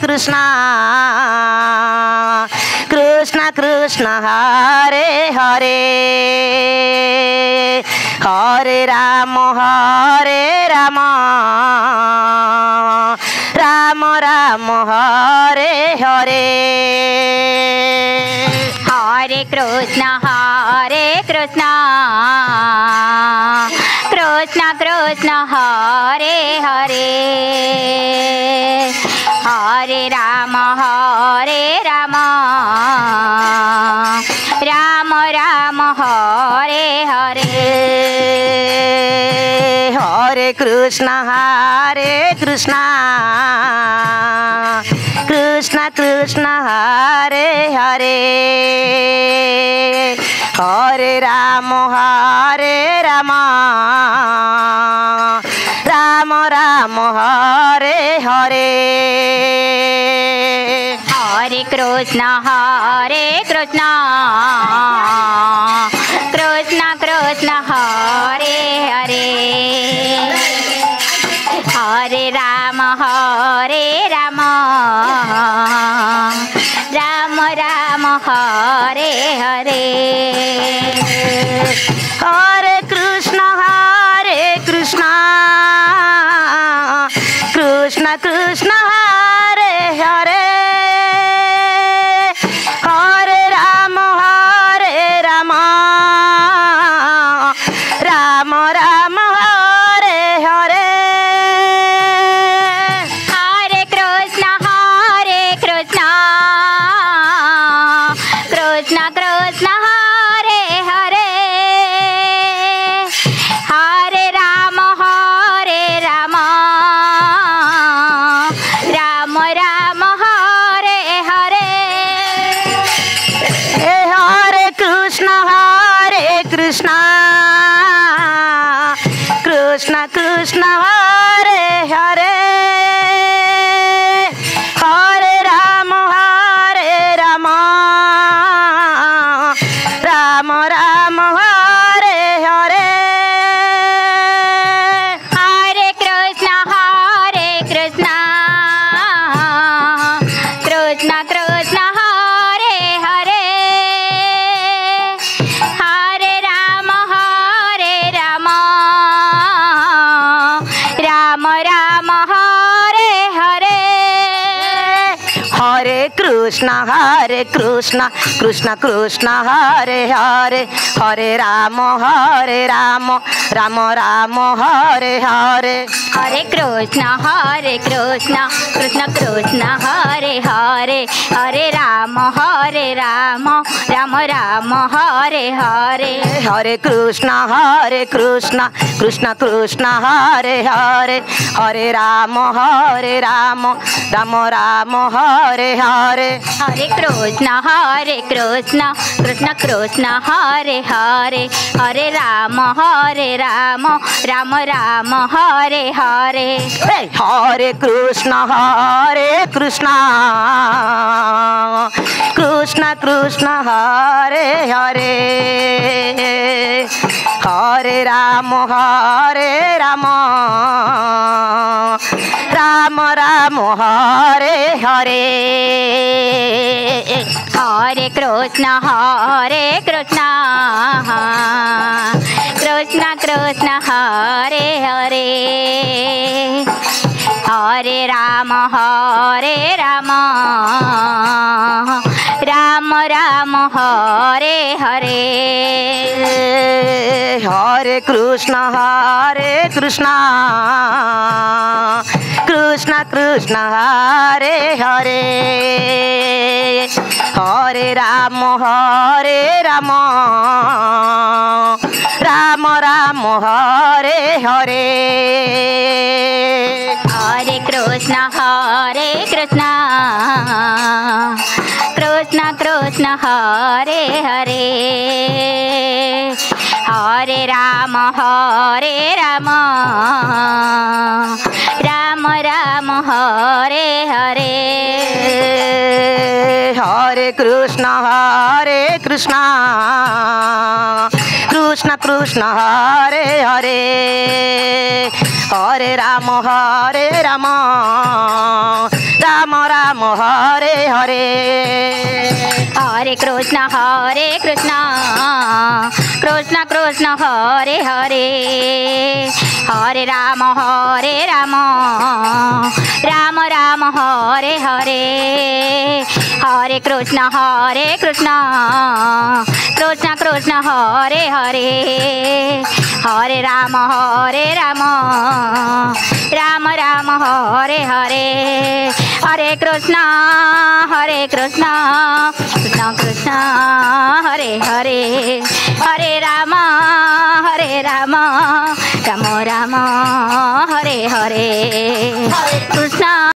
Krishna Krishna Krishna Hare Hare Hare Ram Ram Ram Hare Hare Hare Krishna Krishna Krishna Hare Hare Hare Ram Ram Ram Hare Hare Hare Krishna Krishna Krishna Hare Hare Hare Ram Ram Ram Hare Hare Hare Krishna Krishna Krishna Hare Hare Hare Ram Ram Ram Hare Hare Hare Krishna Krishna Krishna Hare Hare Hare Ram Ram Ram Hare Hare Hare Krishna Krishna Krishna Hare Hare Hare Ram Ram Ram Hare Hare Hare Krishna Krishna Krishna Hare Hare Hare Ram Ram Ram Hare Hare Hare Krishna Krishna Krishna Hare Hare Hare Ram Ram Hare Hare Hare Krishna Krishna Krishna Hare Hare Hare Ram Ram Ram Hare Hare Hare Krishna Krishna Krishna Hare Hare Hare Ram Ram Hare Hare Hare Krishna Krishna Krishna Hare Hare Hare Ram Ram Hare Hare Hare Krishna Krishna Krishna Hare Hare Hare Ram Ram Hare Hare Hare Krishna Krishna Krishna Hare Hare Hare Ram Ram Hare Hare Hare Krishna Krishna Hare Hare Hare Ram Ram Hare Hare Hare Krishna Krishna Hare Hare Hare Ram Ram Hare Hare Hare Krishna Krishna Hare Hare Hare Ram Ram Hare Hare Hare Krishna Krishna Krishna Hare Hare Hare Ram Ram Ram Hare Hare Hare Krishna Krishna Krishna Hare Hare Hare Ram Ram Ram Hare Hare Hare Krishna Krishna Krishna Hare Hare Hare Ram Ram Ram Hare Hare Hare Krishna Krishna Krishna Hare Hare Hare Ram Ram Ram Hare Hare Krishna